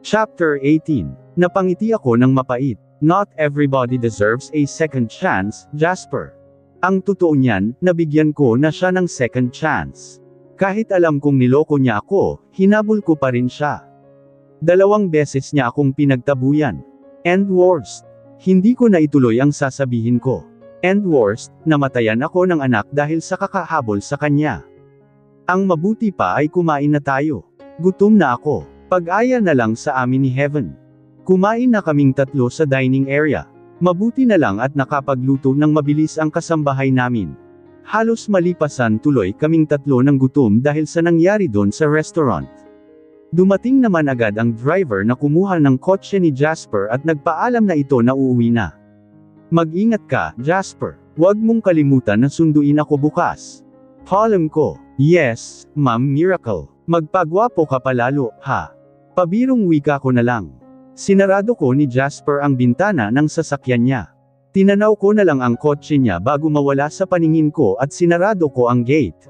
Chapter 18. Napangiti ako ng mapait. Not everybody deserves a second chance, Jasper. Ang totoo niyan, nabigyan ko na siya ng second chance. Kahit alam kong niloko niya ako, hinabol ko pa rin siya. 2 beses niya akong pinagtabuyan. And worst, hindi ko na ituloy ang sasabihin ko. And worst, namatayan ako ng anak dahil sa kakahabol sa kanya. Ang mabuti pa ay kumain na tayo. Gutom na ako. Pag-aya na lang sa amin ni Heaven. Kumain na kaming 3 sa dining area. Mabuti na lang at nakapagluto ng mabilis ang kasambahay namin. Halos malipasan tuloy kaming 3 ng gutom dahil sa nangyari doon sa restaurant. Dumating naman agad ang driver na kumuha ng kotse ni Jasper at nagpaalam na ito na uuwi na. Mag-ingat ka, Jasper. Huwag mong kalimutan na sunduin ako bukas. Paalam ko. Yes, Ma'am Miracle. Magpagwapo ka palalo, ha? Pabirong wika ko na lang. Sinarado ko ni Jasper ang bintana ng sasakyan niya. Tinanaw ko na lang ang kotse niya bago mawala sa paningin ko at sinarado ko ang gate.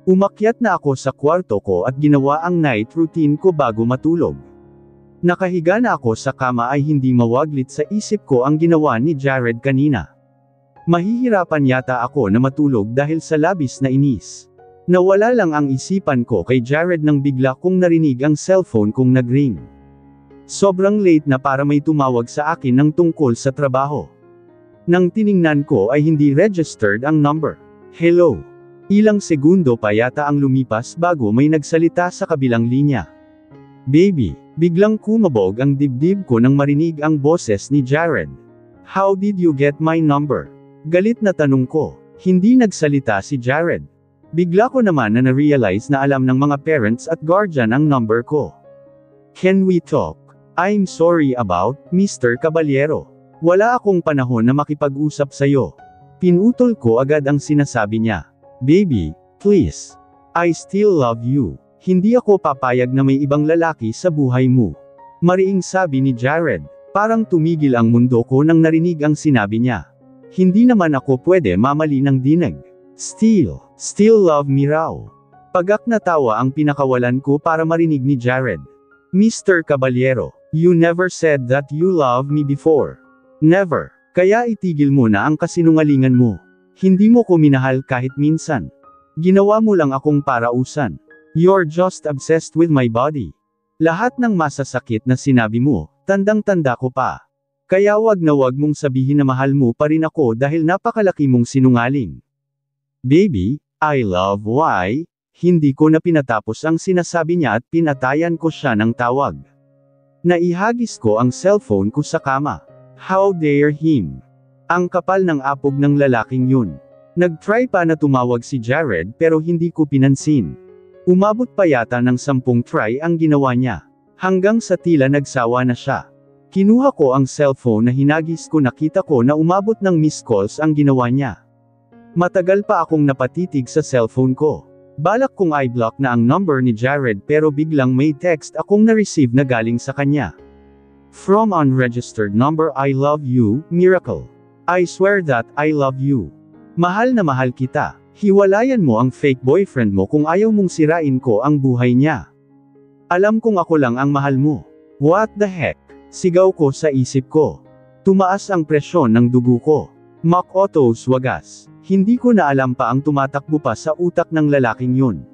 Umakyat na ako sa kwarto ko at ginawa ang night routine ko bago matulog. Nakahiga na ako sa kama ay hindi mawaglit sa isip ko ang ginawa ni Jared kanina. Mahihirapan yata ako na matulog dahil sa labis na inis. Nawala lang ang isipan ko kay Jared nang bigla kong narinig ang cellphone kong nagring. Sobrang late na para may tumawag sa akin ng tungkol sa trabaho. Nang tiningnan ko ay hindi registered ang number. Hello. Ilang segundo pa yata ang lumipas bago may nagsalita sa kabilang linya. Baby, biglang kumabog ang dibdib ko nang marinig ang boses ni Jared. How did you get my number? Galit na tanong ko. Hindi nagsalita si Jared. Bigla ko naman na na-realize na alam ng mga parents at guardian ang number ko. Can we talk? I'm sorry about, Mr. Caballero. Wala akong panahon na makipag-usap sa'yo. Pinutol ko agad ang sinasabi niya. Baby, please. I still love you. Hindi ako papayag na may ibang lalaki sa buhay mo. Mariing sabi ni Jared. Parang tumigil ang mundo ko nang narinig ang sinabi niya. Hindi naman ako pwede mamali ng dinig. Still love me raw. Pagak na tawa ang pinakawalan ko para marinig ni Jared. Mr. Caballero, you never said that you love me before. Never. Kaya itigil mo na ang kasinungalingan mo. Hindi mo ko minahal kahit minsan. Ginawa mo lang akong parausan. You're just obsessed with my body. Lahat ng masasakit na sinabi mo, tandang-tanda ko pa. Kaya wag na wag mong sabihin na mahal mo pa rin ako dahil napakalaki mong sinungaling. Baby, I love why? Hindi ko na pinatapos ang sinasabi niya at pinatayan ko siya ng tawag. Naihagis ko ang cellphone ko sa kama. How dare him? Ang kapal ng apog ng lalaking yun. Nag-try pa na tumawag si Jared pero hindi ko pinansin. Umabot pa yata ng 10 try ang ginawa niya. Hanggang sa tila nagsawa na siya. Kinuha ko ang cellphone na hinagis ko, nakita ko na umabot ng missed calls ang ginawa niya. Matagal pa akong napatitig sa cellphone ko. Balak kong i-block na ang number ni Jared pero biglang may text akong na-receive na galing sa kanya. From unregistered number, I love you, Miracle. I swear that I love you. Mahal na mahal kita. Hiwalayan mo ang fake boyfriend mo kung ayaw mong sirain ko ang buhay niya. Alam kong ako lang ang mahal mo. What the heck? Sigaw ko sa isip ko. Tumaas ang presyon ng dugo ko. Mac Otto's wagas. Hindi ko na alam pa ang tumatakbo pa sa utak ng lalaking yun.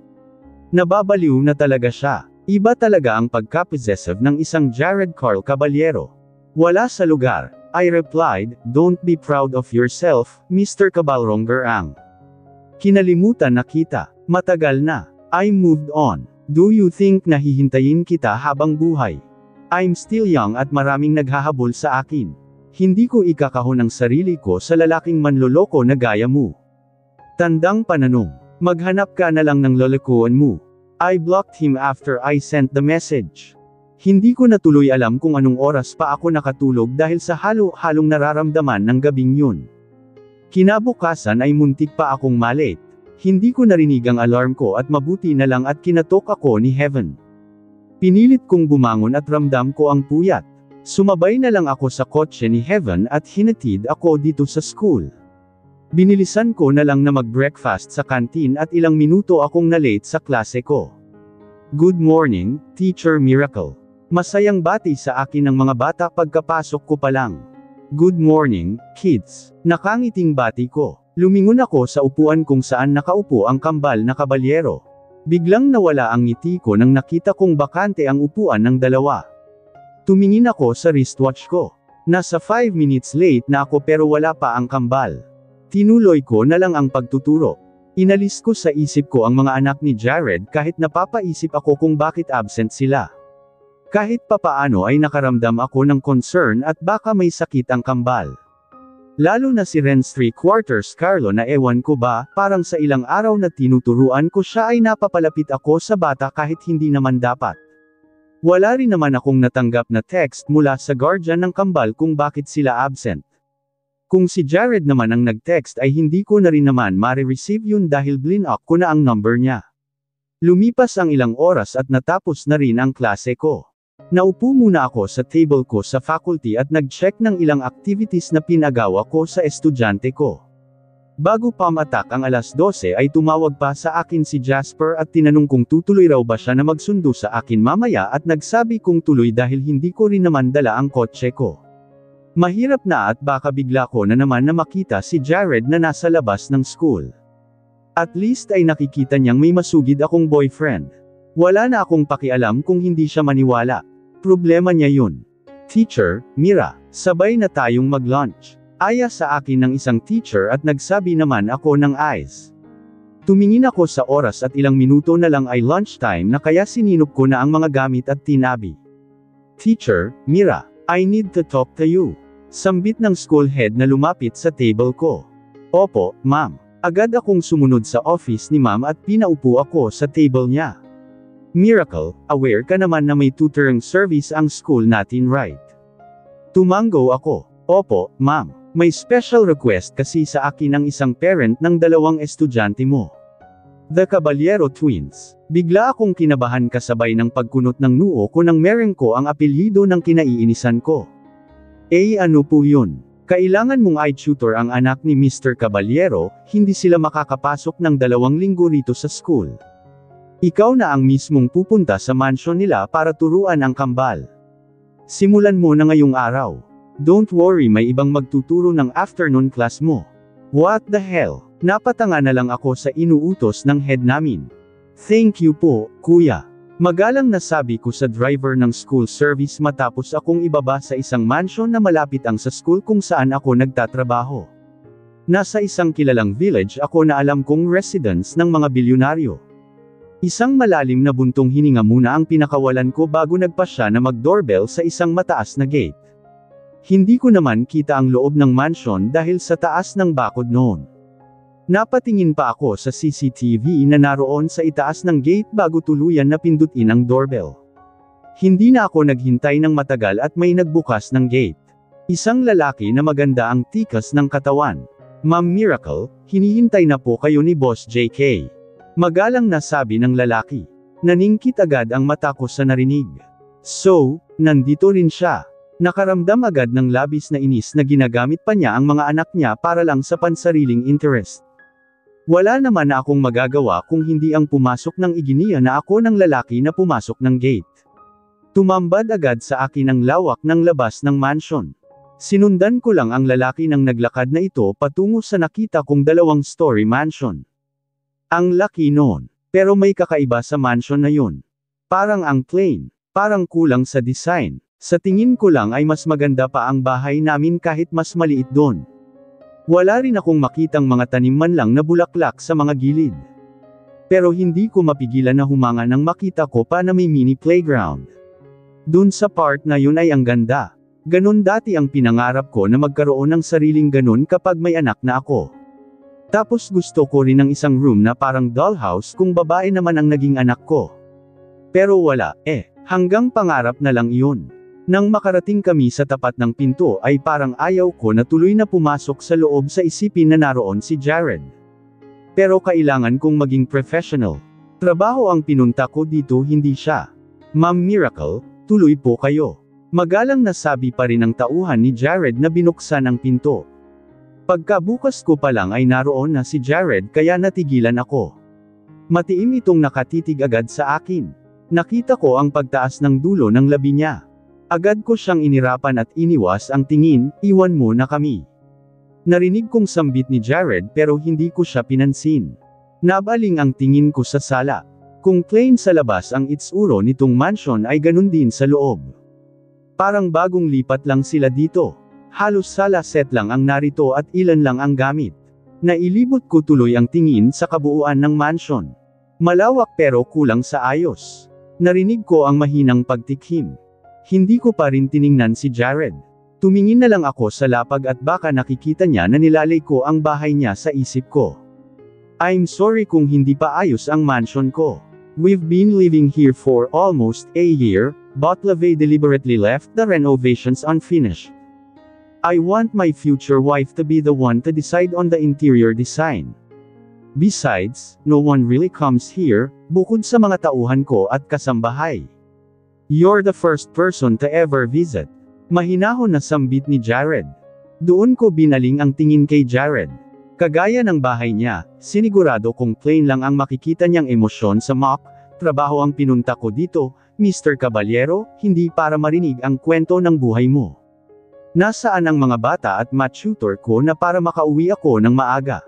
Nababaliw na talaga siya. Iba talaga ang pagka-possessive ng isang Jared Carl Caballero. Wala sa lugar. I replied, don't be proud of yourself, Mr. Cabalrongerang. Kinalimutan na kita. Matagal na. I moved on. Do you think nahihintayin kita habang buhay? I'm still young at maraming naghahabol sa akin. Hindi ko ikakahon ang sarili ko sa lalaking manloloko na gaya mo. Tandang pananong. Maghanap ka na lang ng lolokohan mo. I blocked him after I sent the message. Hindi ko na tuloy alam kung anong oras pa ako nakatulog dahil sa halo-halong nararamdaman ng gabing yun. Kinabukasan ay muntik pa akong malate. Hindi ko narinig ang alarm ko at mabuti na lang at kinatok ako ni Heaven. Pinilit kong bumangon at ramdam ko ang puyat. Sumabay na lang ako sa kotse ni Heaven at hinatid ako dito sa school. Binilisan ko na lang na mag-breakfast sa kantin at ilang minuto akong na-late sa klase ko. Good morning, Teacher Miracle. Masayang bati sa akin ng mga bata pagkapasok ko pa lang. Good morning, kids. Nakangiting bati ko. Lumingon ako sa upuan kung saan nakaupo ang kambal na kabalyero. Biglang nawala ang ngiti ko nang nakita kong bakante ang upuan ng dalawa. Tumingin ako sa wristwatch ko. Nasa 5 minutes late na ako pero wala pa ang kambal. Tinuloy ko na lang ang pagtuturo. Inalis ko sa isip ko ang mga anak ni Jared kahit napapaisip ako kung bakit absent sila. Kahit papaano ay nakaramdam ako ng concern at baka may sakit ang kambal. Lalo na si Renz 3/4 Carlo na ewan ko ba, parang sa ilang araw na tinuturuan ko siya ay napapalapit ako sa bata kahit hindi naman dapat. Wala rin naman akong natanggap na text mula sa guardian ng kambal kung bakit sila absent. Kung si Jared naman ang nag-text ay hindi ko na rin naman ma-receive yun dahil blinak ko na ang number niya. Lumipas ang ilang oras at natapos na rin ang klase ko. Naupo muna ako sa table ko sa faculty at nag-check ng ilang activities na pinagawa ko sa estudyante ko. Bago pamatak ang 12:00 ay tumawag pa sa akin si Jasper at tinanong kung tutuloy raw ba siya na magsundo sa akin mamaya at nagsabi kong tuloy dahil hindi ko rin naman dala ang kotse ko. Mahirap na at baka bigla ko na naman na makita si Jared na nasa labas ng school. At least ay nakikita niyang may masugid akong boyfriend. Wala na akong pakialam kung hindi siya maniwala. Problema niya yun. Teacher, Mira, sabay na tayong mag-lunch. Aya sa akin ng isang teacher at nagsabi naman ako ng eyes. Tumingin ako sa oras at ilang minuto na lang ay lunchtime na kaya sininop ko na ang mga gamit at tinabi. Teacher, Mira, I need to talk to you. Sambit ng school head na lumapit sa table ko. Opo, ma'am. Agad akong sumunod sa office ni ma'am at pinaupo ako sa table niya. Miracle, aware ka naman na may tutoring service ang school natin, right? Tumango ako. Opo, ma'am. May special request kasi sa akin ng isang parent ng 2 estudyante mo. The Caballero Twins. Bigla akong kinabahan kasabay ng pagkunot ng noo ko nang mereng ko ang apelyido ng kinaiinisan ko. Ano po yun? Kailangan mong i-tutor ang anak ni Mr. Caballero, hindi sila makakapasok ng 2 linggo rito sa school. Ikaw na ang mismong pupunta sa mansion nila para turuan ang kambal. Simulan mo na ngayong araw. Don't worry, may ibang magtuturo ng afternoon class mo. What the hell? Napatanga na lang ako sa inuutos ng head namin. Thank you po, kuya. Magalang na sabi ko sa driver ng school service matapos akong ibaba sa isang mansion na malapit ang sa school kung saan ako nagtatrabaho. Nasa isang kilalang village ako na alam kong residence ng mga bilyonaryo. Isang malalim na buntong hininga muna ang pinakawalan ko bago nagpasya na mag-doorbell sa isang mataas na gate. Hindi ko naman kita ang loob ng mansion dahil sa taas ng bakod noon. Napatingin pa ako sa CCTV na naroon sa itaas ng gate bago tuluyan na pindutin ang doorbell. Hindi na ako naghintay ng matagal at may nagbukas ng gate. Isang lalaki na maganda ang tikas ng katawan. Ma'am Miracle, hinihintay na po kayo ni Boss JK. Magalang na sabi ng lalaki. Naningkit agad ang mata ko sa narinig. So, nandito rin siya. Nakaramdam agad ng labis na inis na ginagamit pa niya ang mga anak niya para lang sa pansariling interest. Wala naman na akong magagawa kung hindi ang pumasok ng iginiya na ako ng lalaki na pumasok ng gate. Tumambad agad sa akin ang lawak ng labas ng mansion. Sinundan ko lang ang lalaki ng naglakad na ito patungo sa nakita kong 2-story mansion. Ang laki noon. Pero may kakaiba sa mansion na yun. Parang ang plain. Parang kulang sa design. Sa tingin ko lang ay mas maganda pa ang bahay namin kahit mas maliit doon. Wala rin akong makitang mga tanim man lang na bulaklak sa mga gilid. Pero hindi ko mapigilan na humanga nang makita ko pa na may mini playground. Dun sa part na yun ay ang ganda. Ganon dati ang pinangarap ko na magkaroon ng sariling ganon kapag may anak na ako. Tapos gusto ko rin ng isang room na parang dollhouse kung babae naman ang naging anak ko. Pero wala, hanggang pangarap na lang iyon. Nang makarating kami sa tapat ng pinto ay parang ayaw ko na tuloy na pumasok sa loob sa isipin na naroon si Jared. Pero kailangan kong maging professional. Trabaho ang pinunta ko dito, hindi siya. Ma'am Miracle, tuloy po kayo. Magalang na sabi pa rin ng tauhan ni Jared na binuksan ang pinto. Pagkabukas ko pa lang ay naroon na si Jared kaya natigilan ako. Matiim itong nakatitig agad sa akin. Nakita ko ang pagtaas ng dulo ng labi niya. Agad ko siyang inirapan at iniwas ang tingin, iwan mo na kami. Narinig kong sambit ni Jared pero hindi ko siya pinansin. Nabaling ang tingin ko sa sala. Kung plain sa labas ang itsura nitong mansion ay ganun din sa loob. Parang bagong lipat lang sila dito. Halos sala set lang ang narito at ilan lang ang gamit. Nailibot ko tuloy ang tingin sa kabuuan ng mansion. Malawak pero kulang sa ayos. Narinig ko ang mahinang pagtikhim. Hindi ko pa rin tiningnan si Jared. Tumingin na lang ako sa lapag at baka nakikita niya na nilalay ko ang bahay niya sa isip ko. I'm sorry kung hindi pa ayos ang mansion ko. We've been living here for almost a year, but Lavey deliberately left the renovations unfinished. I want my future wife to be the one to decide on the interior design. Besides, no one really comes here, bukod sa mga tauhan ko at kasambahay. You're the first person to ever visit. Mahinahon na sambit ni Jared. Doon ko binaling ang tingin kay Jared. Kagaya ng bahay niya, sinigurado kong plain lang ang makikita niyang emosyon sa mock trabaho ang pinunta ko dito, Mr. Caballero, hindi para marinig ang kwento ng buhay mo. Nasaan ang mga bata at matutor ko na para makauwi ako ng maaga?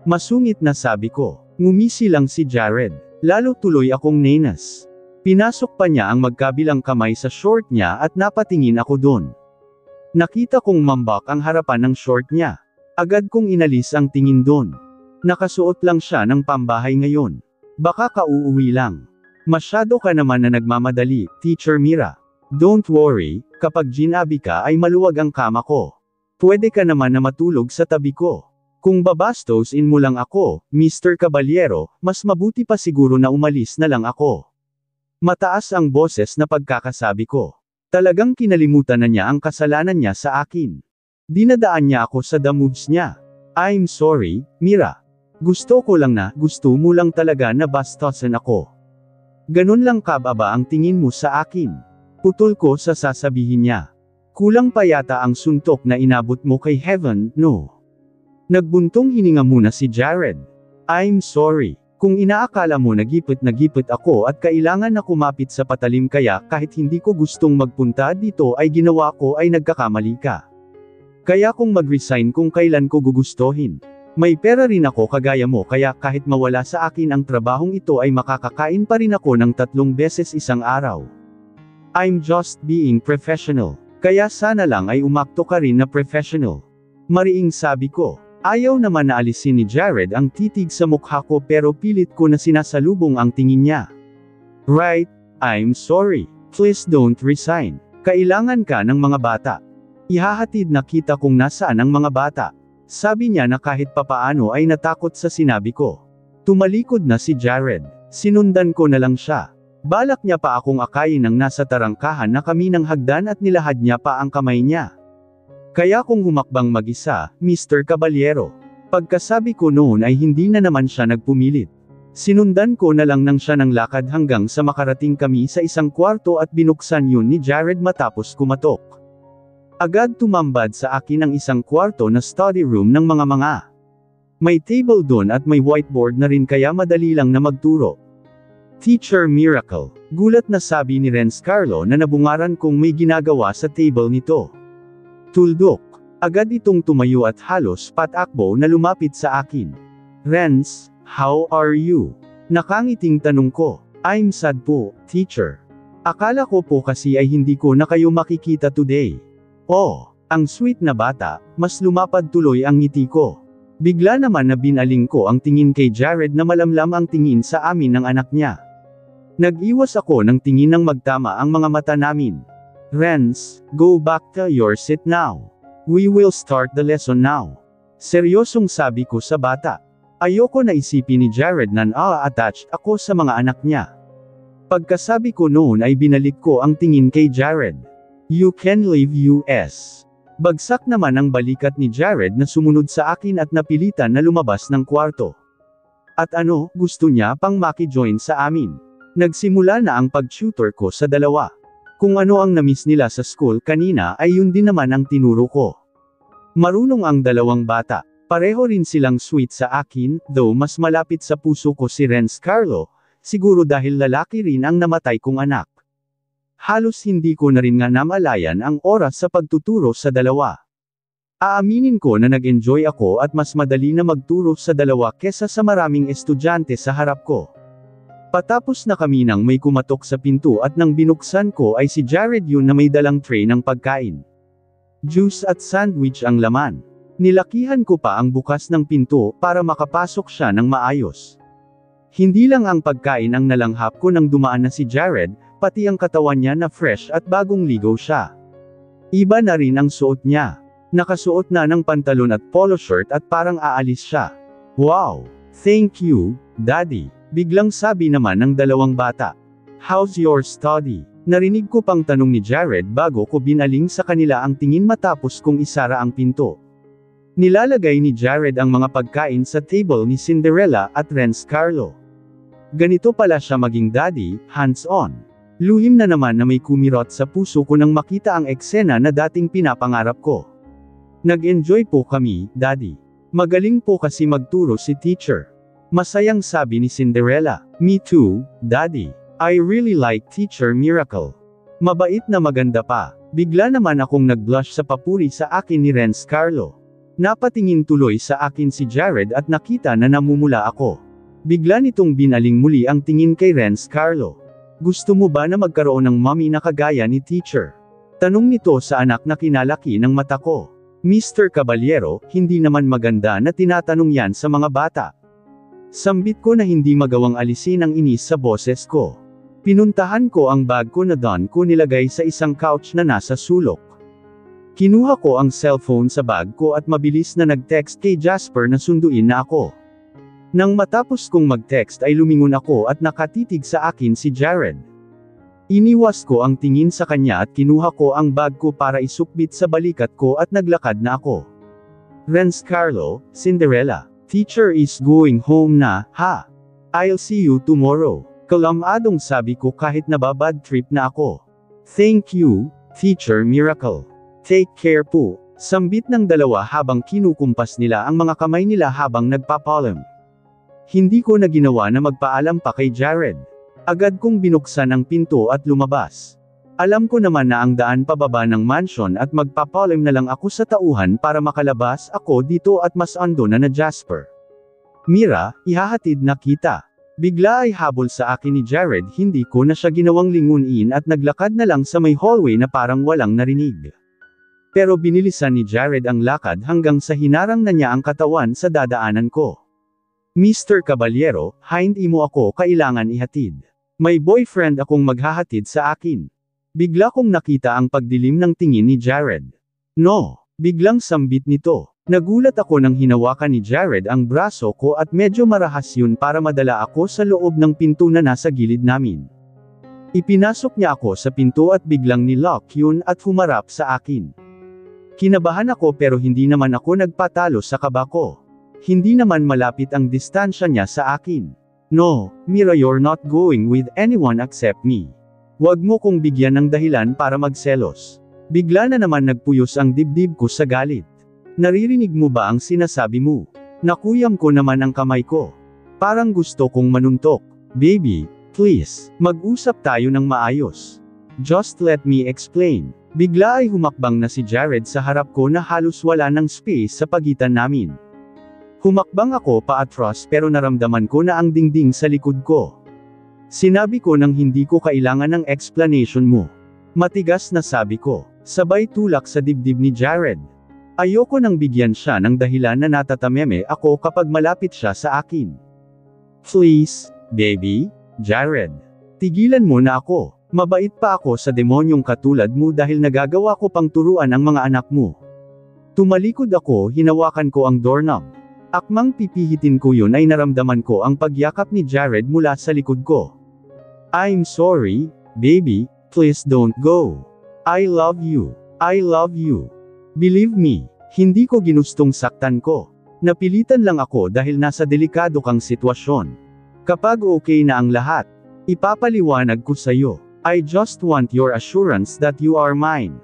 Masungit na sabi ko. Ngumisi lang si Jared. Lalo tuloy akong nenas. Pinasok pa niya ang magkabilang kamay sa short niya at napatingin ako doon. Nakita kong mambak ang harapan ng short niya. Agad kong inalis ang tingin doon. Nakasuot lang siya ng pambahay ngayon. Baka kauuwi lang. Masyado ka naman na nagmamadali, Teacher Mira. Don't worry, kapag ginabi ka ay maluwag ang kama ko. Pwede ka naman na matulog sa tabi ko. Kung babastosin mo lang ako, Mr. Caballero, mas mabuti pa siguro na umalis na lang ako. Mataas ang boses na pagkakasabi ko. Talagang kinalimutan na niya ang kasalanan niya sa akin. Dinadaan niya ako sa the moves niya. I'm sorry, Mira. Gusto ko lang na, gusto mo lang talaga na bastosin ako. Ganun lang kababa ang tingin mo sa akin. Putol ko sa sasabihin niya. Kulang pa yata ang suntok na inabot mo kay Heaven, no? Nagbuntong hininga muna si Jared. I'm sorry. Kung inaakala mo nagipit ako at kailangan na kumapit sa patalim kaya kahit hindi ko gustong magpunta dito ay ginawa ko ay nagkakamali ka. Kaya kung mag-resign kung kailan ko gugustuhin. May pera rin ako kagaya mo kaya kahit mawala sa akin ang trabahong ito ay makakakain pa rin ako ng 3 beses isang araw. I'm just being professional. Kaya sana lang ay umakto ka rin na professional. Mariing sabi ko. Ayaw naman na alisin ni Jared ang titig sa mukha ko pero pilit ko na sinasalubong ang tingin niya. Right, I'm sorry. Please don't resign. Kailangan ka ng mga bata. Ihahatid na kita kung nasaan ang mga bata. Sabi niya na kahit papaano ay natakot sa sinabi ko. Tumalikod na si Jared. Sinundan ko na lang siya. Balak niya pa akong akayin ng nasa tarangkahan na kami ng hagdan at nilahad niya pa ang kamay niya. Kaya kung humakbang mag-isa, Mr. Caballero. Pagkasabi ko noon ay hindi na naman siya nagpumilit. Sinundan ko na lang nang siya ng lakad hanggang sa makarating kami sa isang kwarto at binuksan yun ni Jared matapos kumatok. Agad tumambad sa akin ang isang kwarto na study room ng mga. May table doon at may whiteboard na rin kaya madali lang na magturo. Teacher Miracle. Gulat na sabi ni Renz Carlo na nabungaran kong may ginagawa sa table nito. Tuldok. Agad itong tumayo at halos patakbo na lumapit sa akin. Renz, how are you? Nakangiting tanong ko. I'm sad po, teacher. Akala ko po kasi ay hindi ko na kayo makikita today. Oh, ang sweet na bata, mas lumapad tuloy ang ngiti ko. Bigla naman na binaling ko ang tingin kay Jared na malamlam ang tingin sa amin ng anak niya. Nag-iwas ako ng tingin ng magtama ang mga mata namin. Renz, go back to your seat now. We will start the lesson now. Seryosong sabi ko sa bata. Ayoko na isipin ni Jared na attached ako sa mga anak niya. Pagkasabi ko noon ay binalik ko ang tingin kay Jared. You can leave US. Bagsak naman ang balikat ni Jared na sumunod sa akin at napilitan na lumabas ng kwarto. At ano, gusto niya pang maki-join sa amin. Nagsimula na ang pag-tutor ko sa dalawa. Kung ano ang namiss nila sa school kanina ay yun din naman ang tinuro ko. Marunong ang dalawang bata. Pareho rin silang sweet sa akin, though mas malapit sa puso ko si Renz Carlo, siguro dahil lalaki rin ang namatay kong anak. Halos hindi ko na rin nga namalayan ang oras sa pagtuturo sa dalawa. Aaminin ko na nag-enjoy ako at mas madali na magturo sa dalawa kesa sa maraming estudyante sa harap ko. Patapos na kami nang may kumatok sa pinto at nang binuksan ko ay si Jared yun na may dalang tray ng pagkain. Juice at sandwich ang laman. Nilakihan ko pa ang bukas ng pinto para makapasok siya ng maayos. Hindi lang ang pagkain ang nalanghap ko nang dumaan na si Jared, pati ang katawan niya na fresh at bagong ligaw siya. Iba na rin ang suot niya. Nakasuot na ng pantalon at polo shirt at parang aalis siya. Wow! Thank you, Daddy. Biglang sabi naman ng dalawang bata. How's your study? Narinig ko pang tanong ni Jared bago ko binaling sa kanila ang tingin matapos kong isara ang pinto. Nilalagay ni Jared ang mga pagkain sa table ni Cinderella at Renz Carlo. Ganito pala siya maging daddy, hands-on. Luhim na naman na may kumirot sa puso ko nang makita ang eksena na dating pinapangarap ko. Nag-enjoy po kami, Daddy. Magaling po kasi magturo si teacher. Masayang sabi ni Cinderella. Me too, Daddy. I really like Teacher Miracle. Mabait na maganda pa. Bigla naman akong nag-blush sa papuri sa akin ni Renz Carlo. Napatingin tuloy sa akin si Jared at nakita na namumula ako. Bigla nitong binaling muli ang tingin kay Renz Carlo. Gusto mo ba na magkaroon ng mommy na kagaya ni teacher? Tanong nito sa anak na kinalaki ng mata ko. Mr. Caballero, hindi naman maganda na tinatanong yan sa mga bata. Sambit ko na hindi magawang alisin ang inis sa boses ko. Pinuntahan ko ang bag ko na doon ko nilagay sa isang couch na nasa sulok. Kinuha ko ang cellphone sa bag ko at mabilis na nag-text kay Jasper na sunduin na ako. Nang matapos kong mag-text ay lumingon ako at nakatitig sa akin si Jared. Iniwas ko ang tingin sa kanya at kinuha ko ang bag ko para isukbit sa balikat ko at naglakad na ako. Renz Carlo, Cinderella. Teacher is going home na, ha? I'll see you tomorrow. Kalamadong sabi ko kahit nababad trip na ako. Thank you, Teacher Miracle. Take care po. Sambit ng dalawa habang kinukumpas nila ang mga kamay nila habang nagpapalam. Hindi ko na ginawa na magpaalam pa kay Jared. Agad kong binuksan ang pinto at lumabas. Alam ko naman na ang daan pababa ng mansion at magpapalim na lang ako sa tauhan para makalabas ako dito at mas ando na Jasper. Mira, ihahatid na kita. Bigla ay habol sa akin ni Jared, hindi ko na siya ginawang lingunin at naglakad na lang sa may hallway na parang walang narinig. Pero binilisan ni Jared ang lakad hanggang sa hinarang na niya ang katawan sa dadaanan ko. Mr. Caballero, hindi mo ako kailangan ihatid. May boyfriend akong maghahatid sa akin. Bigla kong nakita ang pagdilim ng tingin ni Jared. No, biglang sambit nito. Nagulat ako nang hinawakan ni Jared ang braso ko at medyo marahas yun para madala ako sa loob ng pinto na nasa gilid namin. Ipinasok niya ako sa pinto at biglang nilock yun at humarap sa akin. Kinabahan ako pero hindi naman ako nagpatalo sa kaba ko. Hindi naman malapit ang distansya niya sa akin. No, Mira, you're not going with anyone except me. Huwag mo kong bigyan ng dahilan para magselos. Bigla na naman nagpuyos ang dibdib ko sa galit. Naririnig mo ba ang sinasabi mo? Nakuyam ko naman ang kamay ko. Parang gusto kong manuntok. Baby, please, mag-usap tayo ng maayos. Just let me explain. Bigla ay humakbang na si Jared sa harap ko na halos wala ng space sa pagitan namin. Humakbang ako paatras pero naramdaman ko na ang dingding sa likod ko. Sinabi ko nang hindi ko kailangan ng explanation mo. Matigas na sabi ko, sabay tulak sa dibdib ni Jared. Ayoko nang bigyan siya ng dahilan na natatameme ako kapag malapit siya sa akin. Please, baby, Jared. Tigilan mo na ako. Mabait pa ako sa demonyong katulad mo dahil nagagawa ko pang turuan ang mga anak mo. Tumalikod ako, hinawakan ko ang doorknob. Akmang pipihitin ko yun ay naramdaman ko ang pagyakap ni Jared mula sa likod ko. I'm sorry, baby, please don't go. I love you. I love you. Believe me, hindi ko ginustong saktan ko. Napilitan lang ako dahil nasa delikado kang sitwasyon. Kapag okay na ang lahat, ipapaliwanag ko sa'yo. I just want your assurance that you are mine.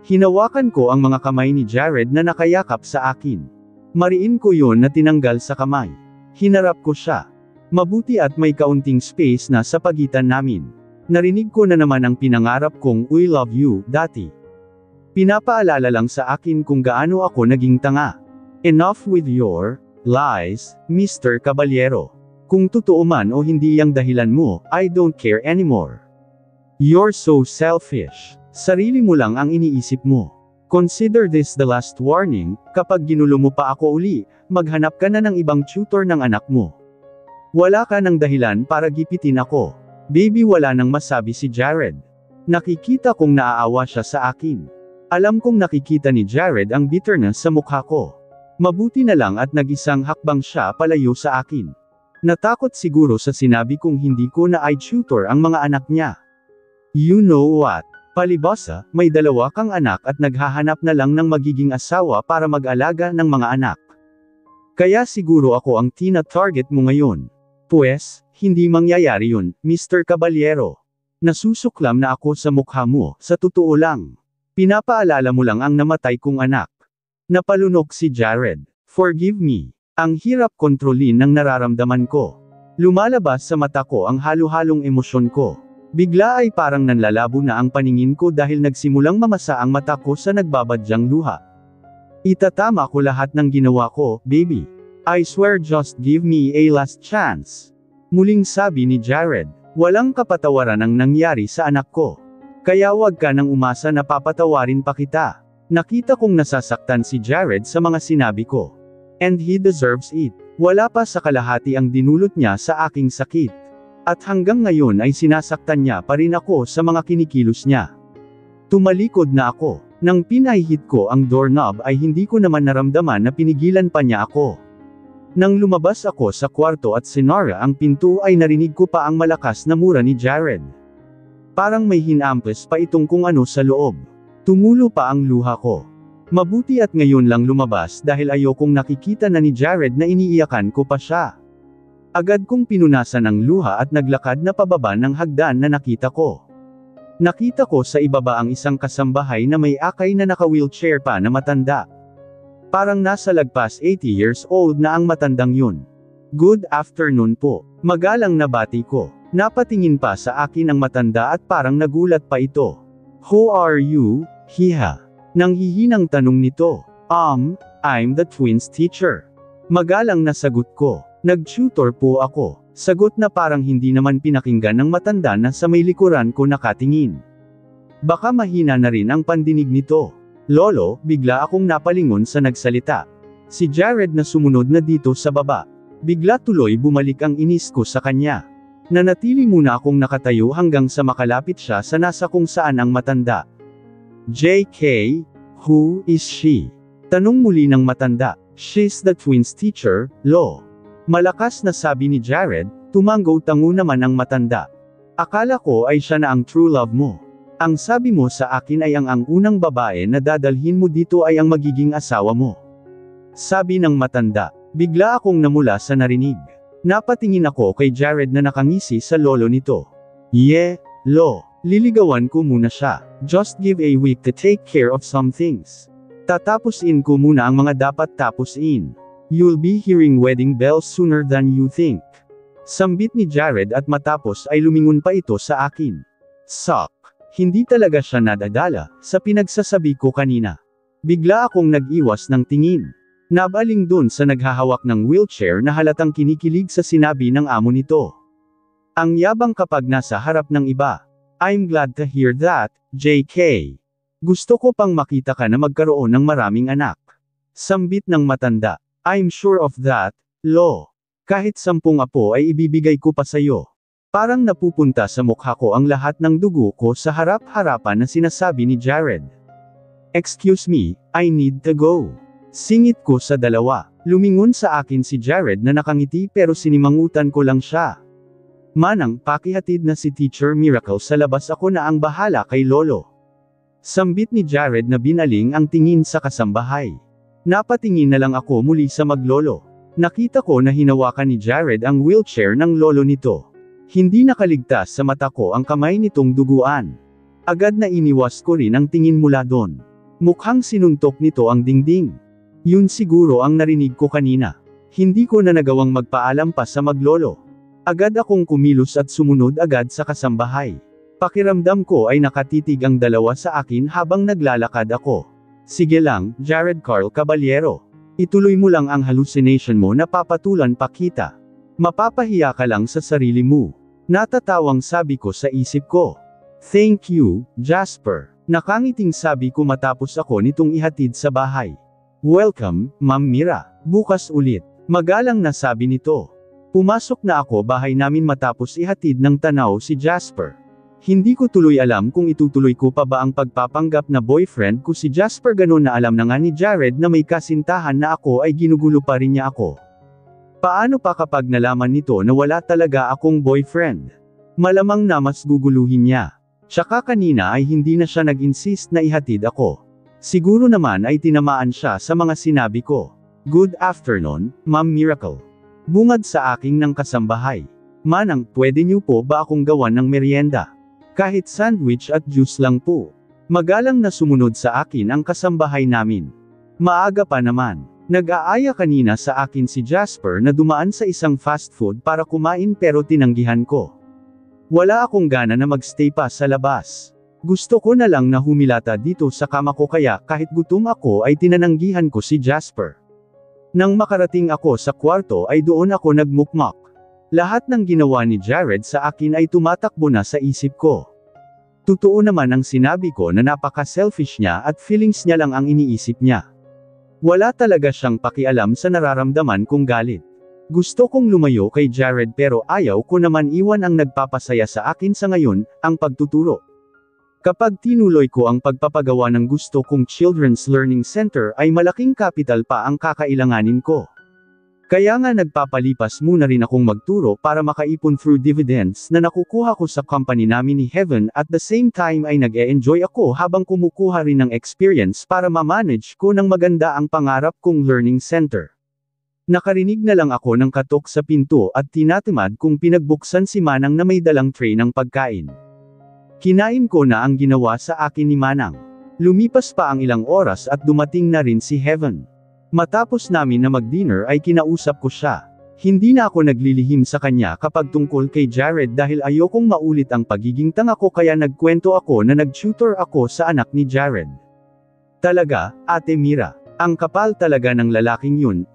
Hinawakan ko ang mga kamay ni Jared na nakayakap sa akin. Mariin ko yon na tinanggal sa kamay. Hinarap ko siya. Mabuti at may kaunting space na sa pagitan namin. Narinig ko na naman ang pinangarap kong "I love you" dati. Pinapaalala lang sa akin kung gaano ako naging tanga. Enough with your lies, Mr. Caballero. Kung totoo man o hindi ang dahilan mo, I don't care anymore. You're so selfish. Sarili mo lang ang iniisip mo. Consider this the last warning, kapag ginulo mo pa ako uli, maghanap ka na ng ibang tutor ng anak mo. Wala ka ng dahilan para gipitin ako. Baby, wala nang masabi si Jared. Nakikita kong naaawa siya sa akin. Alam kong nakikita ni Jared ang bitterness sa mukha ko. Mabuti na lang at nag-isang hakbang siya palayo sa akin. Natakot siguro sa sinabi kong hindi ko na i-tutor ang mga anak niya. You know what? Palibhasa, may dalawa kang anak at naghahanap na lang ng magiging asawa para mag-alaga ng mga anak. Kaya siguro ako ang tina-target mo ngayon. Pues, hindi mangyayari yun, Mr. Caballero. Nasusuklam na ako sa mukha mo, sa totoo lang. Pinapaalala mo lang ang namatay kong anak. Napalunok si Jared. Forgive me. Ang hirap kontrolin ng nararamdaman ko. Lumalabas sa mata ko ang halo-halong emosyon ko. Bigla ay parang nanlalabo na ang paningin ko dahil nagsimulang mamasa ang mata ko sa nagbabadyang luha. Itatama ko lahat ng ginawa ko, baby. I swear, just give me a last chance. Muling sabi ni Jared, walang kapatawaran ang nangyari sa anak ko. Kaya wag ka nang umasa na papatawarin pa kita. Nakita kong nasasaktan si Jared sa mga sinabi ko. And he deserves it. Wala pa sa kalahati ang dinulot niya sa aking sakit. At hanggang ngayon ay sinasaktan niya pa rin ako sa mga kinikilos niya. Tumalikod na ako. Nang pinahihit ko ang doorknob ay hindi ko naman naramdaman na pinigilan pa niya ako. Nang lumabas ako sa kwarto at sinara ang pinto ay narinig ko pa ang malakas na mura ni Jared. Parang may hinampes pa itong kung ano sa loob. Tumulo pa ang luha ko. Mabuti at ngayon lang lumabas dahil ayokong nakikita na ni Jared na iniiyakan ko pa siya. Agad kong pinunasan ang luha at naglakad na pababa ng hagdan na nakita ko. Nakita ko sa ibaba ang isang kasambahay na may akay na naka-wheelchair pa na matanda. Parang nasa lagpas 80 years old na ang matandang yun. Good afternoon po. Magalang na bati ko. Napatingin pa sa akin ang matanda at parang nagulat pa ito. Who are you, hiha? Nang hihinang tanong nito. I'm the twins teacher. Magalang na sagot ko. Nag-tutor po ako. Sagot na parang hindi naman pinakinggan ng matanda na sa may likuran ko nakatingin. Baka mahina na rin ang pandinig nito. Lolo, bigla akong napalingon sa nagsalita. Si Jared na sumunod na dito sa baba. Bigla tuloy bumalik ang inis ko sa kanya. Nanatili muna akong nakatayo hanggang sa makalapit siya sa nasa kung saan ang matanda. JK, who is she? Tanong muli ng matanda. She's the twins teacher, Lo. Malakas na sabi ni Jared, tumanggo-tango naman ang matanda. Akala ko ay siya na ang true love mo. Ang sabi mo sa akin ay ang unang babae na dadalhin mo dito ay ang magiging asawa mo. Sabi ng matanda. Bigla akong namula sa narinig. Napatingin ako kay Jared na nakangisi sa lolo nito. Lo, liligawan ko muna siya. Just give a week to take care of some things. Tatapusin ko muna ang mga dapat tapusin. You'll be hearing wedding bells sooner than you think. Sambit ni Jared at matapos ay lumingon pa ito sa akin. Sok. Hindi talaga siya nadadala sa pinagsasabi ko kanina. Bigla akong nag-iwas ng tingin. Nabaling dun sa naghahawak ng wheelchair na halatang kinikilig sa sinabi ng amo nito. Ang yabang kapag nasa harap ng iba. I'm glad to hear that, JK. Gusto ko pang makita ka na magkaroon ng maraming anak. Sambit ng matanda. I'm sure of that, Lo. Kahit 10 apo ay ibibigay ko pa sa'yo. Parang napupunta sa mukha ko ang lahat ng dugo ko sa harap-harapan na sinasabi ni Jared. Excuse me, I need to go. Singit ko sa dalawa. Lumingon sa akin si Jared na nakangiti pero sinimangutan ko lang siya. Manang, pakihatid na si Teacher Miracle sa labas, ako na ang bahala kay Lolo. Sambit ni Jared na binaling ang tingin sa kasambahay. Napatingin na lang ako muli sa maglolo. Nakita ko na hinawakan ni Jared ang wheelchair ng lolo nito. Hindi nakaligtas sa mata ko ang kamay nitong duguan. Agad na iniwas ko rin ang tingin mula doon. Mukhang sinuntok nito ang dingding. Yun siguro ang narinig ko kanina. Hindi ko na nagawang magpaalam pa sa maglolo. Agad akong kumilos at sumunod agad sa kasambahay. Pakiramdam ko ay nakatitig ang dalawa sa akin habang naglalakad ako. Sige lang, Jared Carl Caballero. Ituloy mo lang ang hallucination mo na papatulan pa kita. Mapapahiya ka lang sa sarili mo. Natatawang sabi ko sa isip ko. Thank you, Jasper. Nakangiting sabi ko matapos ako nitong ihatid sa bahay. Welcome, Ma'am Mira. Bukas ulit. Magalang na sabi nito. Pumasok na ako bahay namin matapos ihatid ng tanaw si Jasper. Hindi ko tuloy alam kung itutuloy ko pa ba ang pagpapanggap na boyfriend ko si Jasper, ganon na alam na nga ni Jared na may kasintahan na ako ay ginugulo pa rin niya ako. Paano pa kapag nalaman nito na wala talaga akong boyfriend? Malamang na mas guguluhin niya. Tsaka kanina ay hindi na siya nag-insist na ihatid ako. Siguro naman ay tinamaan siya sa mga sinabi ko. Good afternoon, Ma'am Miracle. Bungad sa aking ng kasambahay. Manang, pwede niyo po ba akong gawan ng merienda? Kahit sandwich at juice lang po. Magalang na sumunod sa akin ang kasambahay namin. Maaga pa naman. Nag-aaya kanina sa akin si Jasper na dumaan sa isang fast food para kumain pero tinanggihan ko. Wala akong gana na magstay pa sa labas. Gusto ko na lang na humilata dito sa kama ko kaya kahit gutom ako ay tinananggihan ko si Jasper. Nang makarating ako sa kwarto ay doon ako nagmukmak. Lahat ng ginawa ni Jared sa akin ay tumatakbo na sa isip ko. Totoo naman ang sinabi ko na napaka-selfish niya at feelings niya lang ang iniisip niya. Wala talaga siyang pakialam sa nararamdaman kong galit. Gusto kong lumayo kay Jared pero ayaw ko naman iwan ang nagpapasaya sa akin sa ngayon, ang pagtuturo. Kapag tinuloy ko ang pagpapagawa ng gusto kong Children's Learning Center ay malaking kapital pa ang kakailanganin ko. Kaya nga nagpapalipas muna rin akong magturo para makaipon through dividends na nakukuha ko sa company namin ni Heaven at the same time ay nag-e-enjoy ako habang kumukuha rin ng experience para ma-manage ko ng maganda ang pangarap kong learning center. Nakarinig na lang ako ng katok sa pinto at tinatamad kong pinagbuksan si Manang na may dalang tray ng pagkain. Kinain ko na ang ginawa sa akin ni Manang. Lumipas pa ang ilang oras at dumating na rin si Heaven. Matapos namin na mag-dinner ay kinausap ko siya. Hindi na ako naglilihim sa kanya kapag tungkol kay Jared dahil ayokong maulit ang pagiging tanga ko kaya nagkwento ako na nag-tutor ako sa anak ni Jared. Talaga, Ate Mira, ang kapal talaga ng lalaking yun,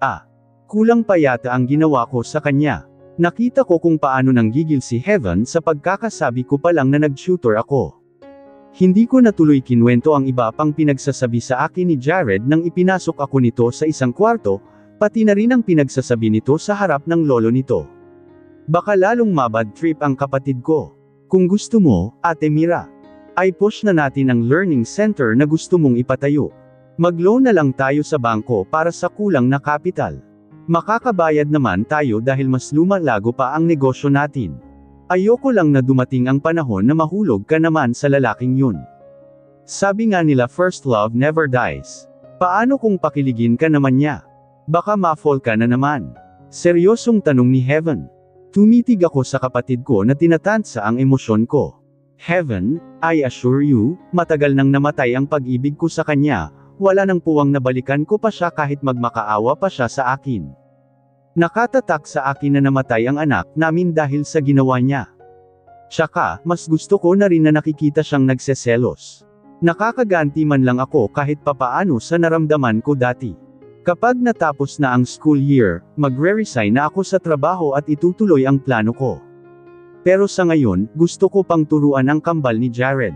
kulang pa yata ang ginawa ko sa kanya. Nakita ko kung paano nanggigil si Heaven sa pagkakasabi ko pa lang na nag-tutor ako. Hindi ko natuloy kinwento ang iba pang pinagsasabi sa akin ni Jared nang ipinasok ako nito sa isang kwarto, pati na rin ang pinagsasabi nito sa harap ng lolo nito. Baka lalong mabad trip ang kapatid ko. Kung gusto mo, Ate Mira, ay push na natin ang learning center na gusto mong ipatayo. Mag-loan na lang tayo sa bangko para sa kulang na kapital. Makakabayad naman tayo dahil mas lumalago pa ang negosyo natin. Ayoko lang na dumating ang panahon na mahulog ka naman sa lalaking yun. Sabi nga nila first love never dies. Paano kung pakiligin ka naman niya? Baka ma-fall ka na naman. Seryosong tanong ni Heaven. Tumitig ako sa kapatid ko na tinatansa ang emosyon ko. Heaven, I assure you, matagal nang namatay ang pag-ibig ko sa kanya, wala nang puwang na balikan ko pa siya kahit magmakaawa pa siya sa akin. Nakatatak sa akin na namatay ang anak namin dahil sa ginawa niya. Tsaka, mas gusto ko na rin na nakikita siyang nagseselos. Nakakaganti man lang ako kahit papaano sa naramdaman ko dati. Kapag natapos na ang school year, magre-resign na ako sa trabaho at itutuloy ang plano ko. Pero sa ngayon, gusto ko pang turuan ang kambal ni Jared.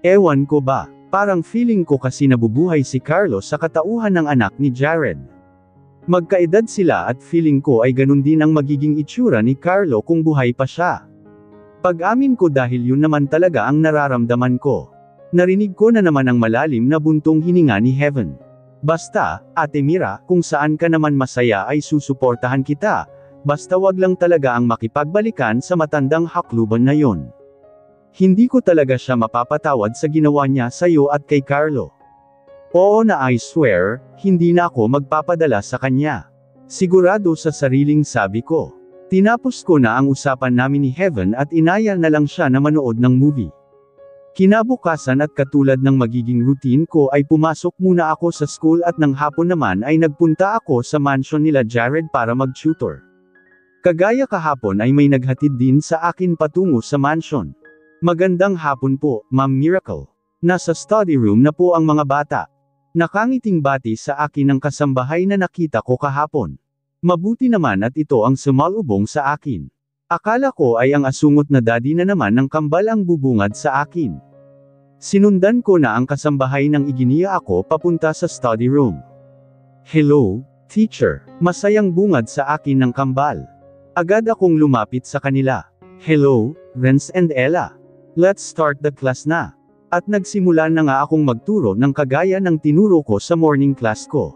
Ewan ko ba, parang feeling ko kasi nabubuhay si Carlos sa katauhan ng anak ni Jared. Magkaedad sila at feeling ko ay ganun din ang magiging itsura ni Carlo kung buhay pa siya. Pag-amin ko dahil yun naman talaga ang nararamdaman ko. Narinig ko na naman ang malalim na buntong hininga ni Heaven. Basta, Ate Mira, kung saan ka naman masaya ay susuportahan kita, basta wag lang talaga ang makipagbalikan sa matandang hakluban na yon. Hindi ko talaga siya mapapatawad sa ginawa niya sa'yo at kay Carlo. Oo na I swear, hindi na ako magpapadala sa kanya. Sigurado sa sariling sabi ko. Tinapos ko na ang usapan namin ni Heaven at inaya na lang siya na manood ng movie. Kinabukasan at katulad ng magiging routine ko ay pumasok muna ako sa school at ng hapon naman ay nagpunta ako sa mansion nila Jared para mag-tutor. Kagaya kahapon ay may naghatid din sa akin patungo sa mansion. Magandang hapon po, Ma'am Miracle. Nasa study room na po ang mga bata. Nakangiting bati sa akin ang kasambahay na nakita ko kahapon. Mabuti naman at ito ang sumalubong sa akin. Akala ko ay ang asungot na daddy na naman ng kambal ang bubungad sa akin. Sinundan ko na ang kasambahay nang iginiya ako papunta sa study room. Hello, teacher. Masayang bungad sa akin ng kambal. Agad akong lumapit sa kanila. Hello, Renz and Ella. Let's start the class na. At nagsimula na nga akong magturo ng kagaya ng tinuro ko sa morning class ko.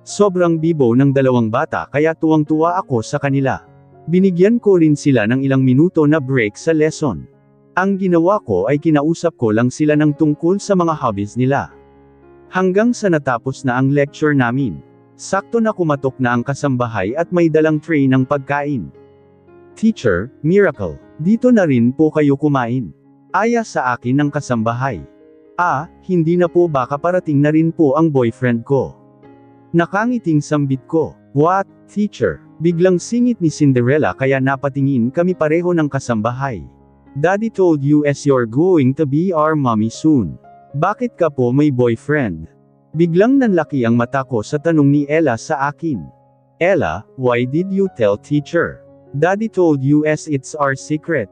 Sobrang bibo ng dalawang bata kaya tuwang-tuwa ako sa kanila. Binigyan ko rin sila ng ilang minuto na break sa lesson. Ang ginawa ko ay kinausap ko lang sila ng tungkol sa mga hobbies nila. Hanggang sa natapos na ang lecture namin. Sakto na kumatok na ang kasambahay at may dalang tray ng pagkain. Teacher, Miracle, dito na rin po kayo kumain. Aya sa akin ng kasambahay. Hindi na po baka parating na rin po ang boyfriend ko. Nakangiting sambit ko. What, teacher? Biglang singit ni Cinderella kaya napatingin kami pareho ng kasambahay. Daddy told you you're going to be our mommy soon. Bakit ka po may boyfriend? Biglang nanlaki ang mata ko sa tanong ni Ella sa akin. Ella, why did you tell teacher? Daddy told you it's our secret.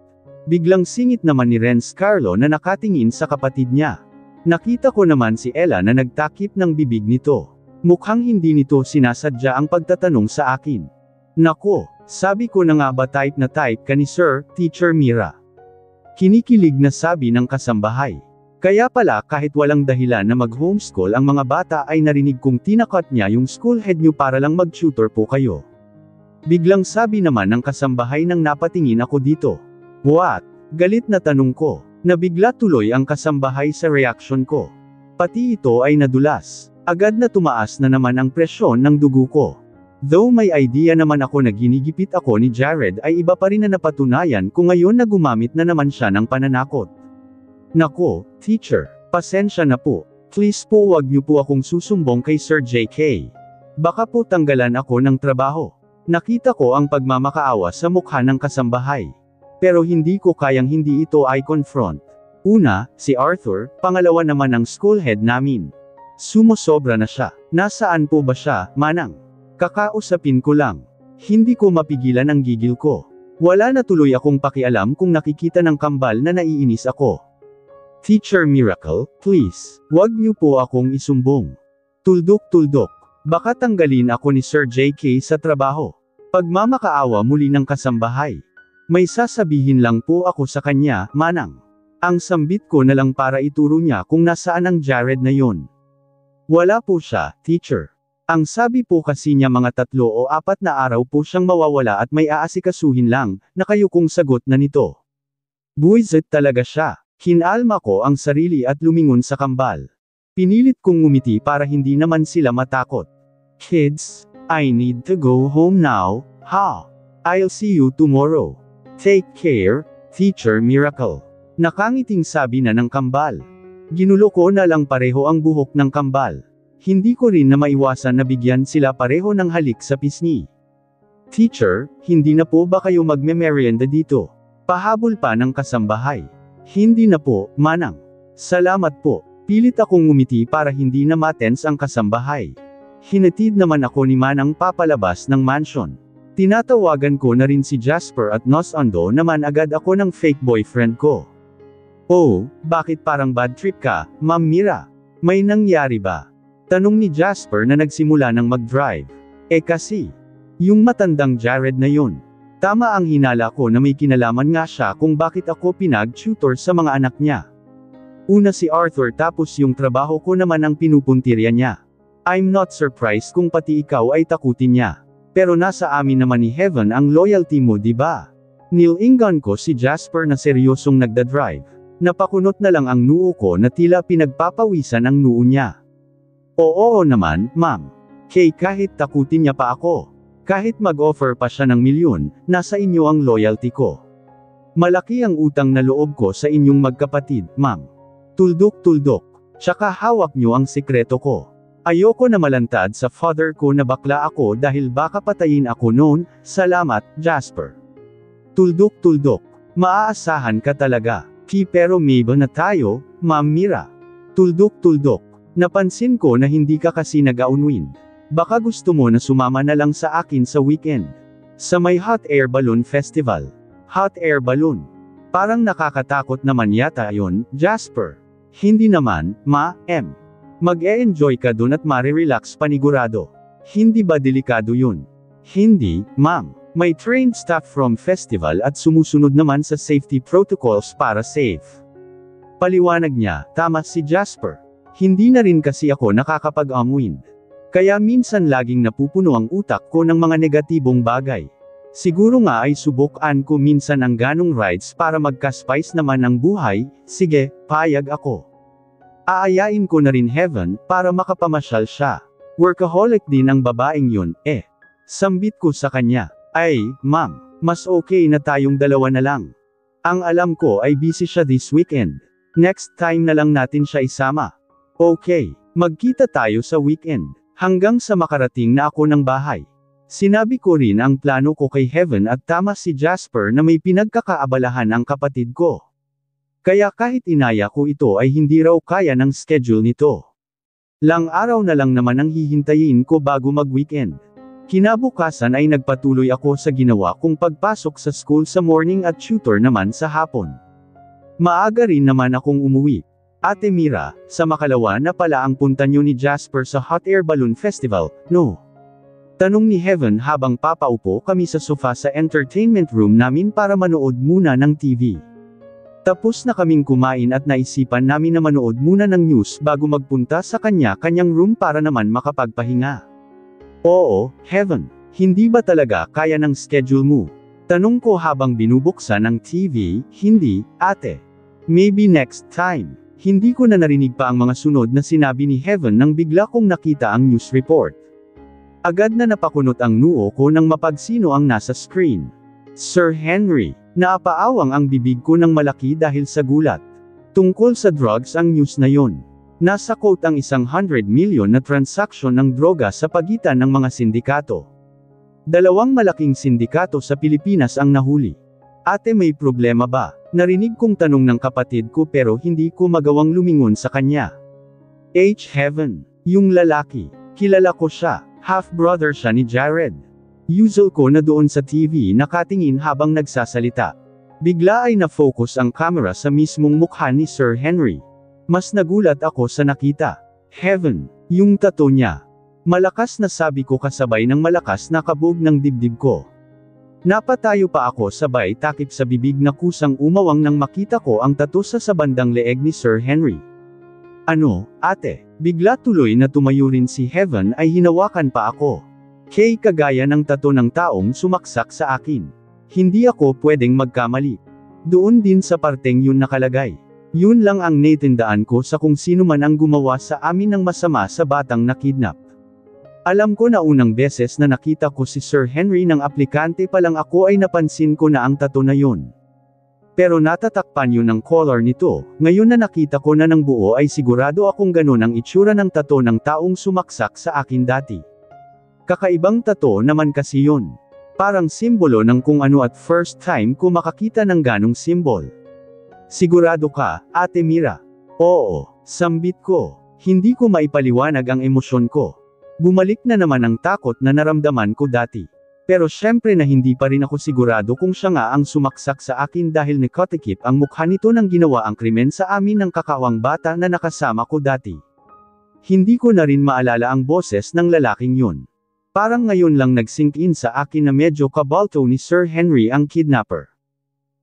Biglang singit naman ni Renz Carlo na nakatingin sa kapatid niya. Nakita ko naman si Ella na nagtakip ng bibig nito. Mukhang hindi nito sinasadya ang pagtatanong sa akin. Nako, sabi ko na nga ba type na type ka ni Sir, Teacher Mira? Kinikilig na sabi ng kasambahay. Kaya pala kahit walang dahilan na mag-homeschool ang mga bata ay narinig kong tinakot niya yung school head niyo para lang mag-tutor po kayo. Biglang sabi naman ng kasambahay nang napatingin ako dito. What? Galit na tanong ko. Nabigla tuloy ang kasambahay sa reaction ko. Pati ito ay nadulas. Agad na tumaas na naman ang presyon ng dugo ko. Though may idea naman ako na ginigipit ako ni Jared ay iba pa rin na napatunayan ko ngayon na gumamit na naman siya ng pananakot. Nako, teacher, pasensya na po. Please po wag niyo po akong susumbong kay Sir JK. Baka po tanggalan ako ng trabaho. Nakita ko ang pagmamakaawa sa mukha ng kasambahay. Pero hindi ko kayang hindi ito ay confront. Una, si Arthur, pangalawa naman ang school head namin. Sumosobra na siya. Nasaan po ba siya, Manang? Kakausapin ko lang. Hindi ko mapigilan ang gigil ko. Wala na tuloy akong pakialam kung nakikita ng kambal na naiinis ako. Teacher Miracle, please, wag niyo po akong isumbong. Tuldok-tuldok. Baka tanggalin ako ni Sir JK sa trabaho. Pagmamakaawa muli ng kasambahay. May sasabihin lang po ako sa kanya, Manang. Ang sambit ko na lang para ituro niya kung nasaan ang Jared na yon. Wala po siya, teacher. Ang sabi po kasi niya mga 3 o 4 na araw po siyang mawawala at may aasikasuhin lang, na kayo kong sagot na nito. Buwisit talaga siya. Kinalma ko ang sarili at lumingon sa kambal. Pinilit kong ngumiti para hindi naman sila matakot. Kids, I need to go home now, ha? I'll see you tomorrow. Take care, Teacher Miracle. Nakangiting sabi na ng kambal. Ginulo ko na lang pareho ang buhok ng kambal. Hindi ko rin na maiwasan na bigyan sila pareho ng halik sa pisngi. Teacher, hindi na po ba kayo magme-merienda dito? Pahabol pa ng kasambahay. Hindi na po, Manang. Salamat po. Pilit akong ngumiti para hindi na matens ang kasambahay. Hinatid naman ako ni Manang papalabas ng mansion. Tinatawagan ko na rin si Jasper at Nosando naman agad ako ng fake boyfriend ko. Oh, bakit parang bad trip ka, Ma'am Mira? May nangyari ba? Tanong ni Jasper na nagsimula ng mag-drive. Kasi, yung matandang Jared na yun. Tama ang hinala ko na may kinalaman nga siya kung bakit ako pinag-tutor sa mga anak niya. Una si Arthur tapos yung trabaho ko naman ang pinupuntirya niya. I'm not surprised kung pati ikaw ay takutin niya. Pero nasa amin naman ni Heaven ang loyalty mo, di ba? Nilingan ko si Jasper na seryosong nagdadrive. Napakunot na lang ang noo ko na tila pinagpapawisan ang noo niya. Oo naman, ma'am. Kahit takutin niya pa ako. Kahit mag-offer pa siya ng milyon, nasa inyo ang loyalty ko. Malaki ang utang na loob ko sa inyong magkapatid, ma'am. Tuldok-tuldok. Tsaka hawak niyo ang sikreto ko. Ayoko na malantad sa father ko na bakla ako dahil baka patayin ako noon. Salamat, Jasper. Tuldok-tuldok. Maaasahan ka talaga. Pero maybe na tayo, Ma'am Mira. Tuldok-tuldok. Napansin ko na hindi ka kasi nag-unwind. Baka gusto mo na sumama na lang sa akin sa weekend. Sa may hot air balloon festival. Hot air balloon. Parang nakakatakot naman yata yon, Jasper. Hindi naman, Ma-em. Mag-e-enjoy ka dun at mare-relax panigurado. Hindi ba delikado yun? Hindi, ma'am. May trained staff from festival at sumusunod naman sa safety protocols para safe. Paliwanag niya, tama si Jasper. Hindi na rin kasi ako nakakapag-unwind. Kaya minsan laging napupuno ang utak ko ng mga negatibong bagay. Siguro nga ay subukan ko minsan ang ganong rides para magka-spice naman ang buhay. Sige, payag ako. Aayain ko na rin Heaven, para makapamasyal siya. Workaholic din ang babaeng yun, Sambit ko sa kanya, ay, ma'am, mas okay na tayong dalawa na lang. Ang alam ko ay busy siya this weekend. Next time na lang natin siya isama. Okay, magkita tayo sa weekend. Hanggang sa makarating na ako ng bahay. Sinabi ko rin ang plano ko kay Heaven at tama si Jasper na may pinagkakaabalahan ang kapatid ko. Kaya kahit inaya ko ito ay hindi raw kaya ng schedule nito. Lang araw na lang naman ang hihintayin ko bago mag-weekend. Kinabukasan ay nagpatuloy ako sa ginawa kong pagpasok sa school sa morning at tutor naman sa hapon. Maaga rin naman akong umuwi. Ate Mira, sa makalawa na pala ang punta niyo ni Jasper sa Hot Air Balloon Festival, no? Tanong ni Heaven habang papaupo kami sa sofa sa entertainment room namin para manood muna ng TV. Tapos na kaming kumain at naisipan namin na manood muna ng news bago magpunta sa kanya-kanyang room para naman makapagpahinga. Oo, Heaven, hindi ba talaga kaya ng schedule mo? Tanong ko habang binubuksan ng TV. Hindi, ate. Maybe next time. Hindi ko na narinig pa ang mga sunod na sinabi ni Heaven nang bigla kong nakita ang news report. Agad na napakunot ang noo ko nang mapagsino ang nasa screen. Sir Henry. Naapaawang ang bibig ko ng malaki dahil sa gulat. Tungkol sa drugs ang news na yon. Nasa quote ang 100 million na transaksyon ng droga sa pagitan ng mga sindikato. 2 malaking sindikato sa Pilipinas ang nahuli. Ate, may problema ba? Narinig kong tanong ng kapatid ko pero hindi ko magawang lumingon sa kanya. Heaven. Yung lalaki. Kilala ko siya. Half-brother siya ni Jared. Usual ko na doon sa TV nakatingin habang nagsasalita. Bigla ay na-focus ang camera sa mismong mukha ni Sir Henry. Mas nagulat ako sa nakita. Heaven. Yung tattoo niya. Malakas na sabi ko kasabay ng malakas na kabog ng dibdib ko. Napatayo pa ako sabay takip sa bibig na kusang umawang nang makita ko ang tattoo sa bandang leeg ni Sir Henry. Ano, ate? Bigla tuloy na tumayo rin si Heaven ay hinawakan pa ako. Kagaya ng tattoo ng taong sumaksak sa akin. Hindi ako pwedeng magkamali. Doon din sa parteng yun nakalagay. Yun lang ang naitindaan ko sa kung sino man ang gumawa sa amin ng masama sa batang nakidnap. Alam ko na unang beses na nakita ko si Sir Henry ng aplikante pa lang ako ay napansin ko na ang tattoo na yun. Pero natatakpan yun ng color nito. Ngayon na nakita ko na ng buo ay sigurado akong ganun ang itsura ng tattoo ng taong sumaksak sa akin dati. Kakaibang tattoo naman kasi yun. Parang simbolo ng kung ano at first time ko makakita ng ganong simbol. Sigurado ka, Ate Mira? Oo, sambit ko. Hindi ko maipaliwanag ang emosyon ko. Bumalik na naman ang takot na naramdaman ko dati. Pero syempre na hindi pa rin ako sigurado kung siya nga ang sumaksak sa akin dahil nakatikip ang mukha nito nang ginawa ang krimen sa amin ng kakawang bata na nakasama ko dati. Hindi ko na rin maalala ang boses ng lalaking yun. Parang ngayon lang nag-sink in sa akin na medyo kabalto ni Sir Henry ang kidnapper.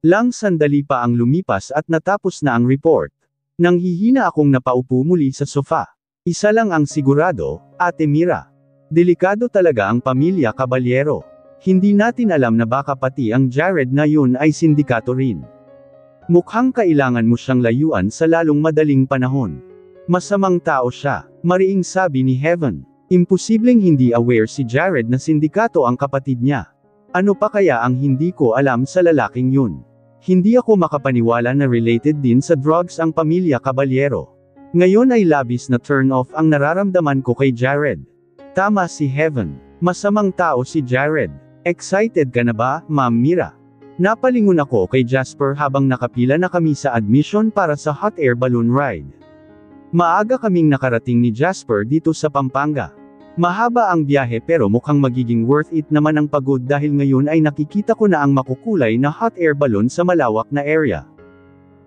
Lang sandali pa ang lumipas at natapos na ang report. Nanghihina akong napaupo muli sa sofa. Isa lang ang sigurado, Ate Mira. Delikado talaga ang pamilya Caballero. Hindi natin alam na baka pati ang Jared na yun ay sindikato rin. Mukhang kailangan mo siyang layuan sa lalong madaling panahon. Masamang tao siya, mariing sabi ni Heaven. Imposibleng hindi aware si Jared na sindikato ang kapatid niya. Ano pa kaya ang hindi ko alam sa lalaking yun? Hindi ako makapaniwala na related din sa drugs ang pamilya Caballero. Ngayon ay labis na turn off ang nararamdaman ko kay Jared. Tama si Heaven. Masamang tao si Jared. Excited ka na ba, Ma'am Mira? Napalingon ako kay Jasper habang nakapila na kami sa admission para sa hot air balloon ride. Maaga kaming nakarating ni Jasper dito sa Pampanga. Mahaba ang biyahe pero mukhang magiging worth it naman ang pagod dahil ngayon ay nakikita ko na ang makukulay na hot air balloon sa malawak na area.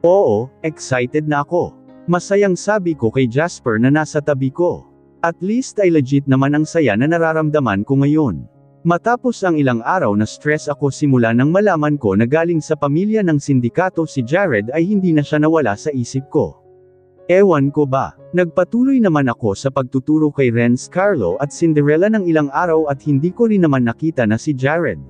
Oo, excited na ako. Masayang sabi ko kay Jasper na nasa tabi ko. At least ay legit naman ang saya na nararamdaman ko ngayon. Matapos ang ilang araw na stress ako simula nang malaman ko na galing sa pamilya ng sindikato si Jared ay hindi na siya nawala sa isip ko. Ewan ko ba, nagpatuloy naman ako sa pagtuturo kay Renz Carlo at Cinderella ng ilang araw at hindi ko rin naman nakita na si Jared.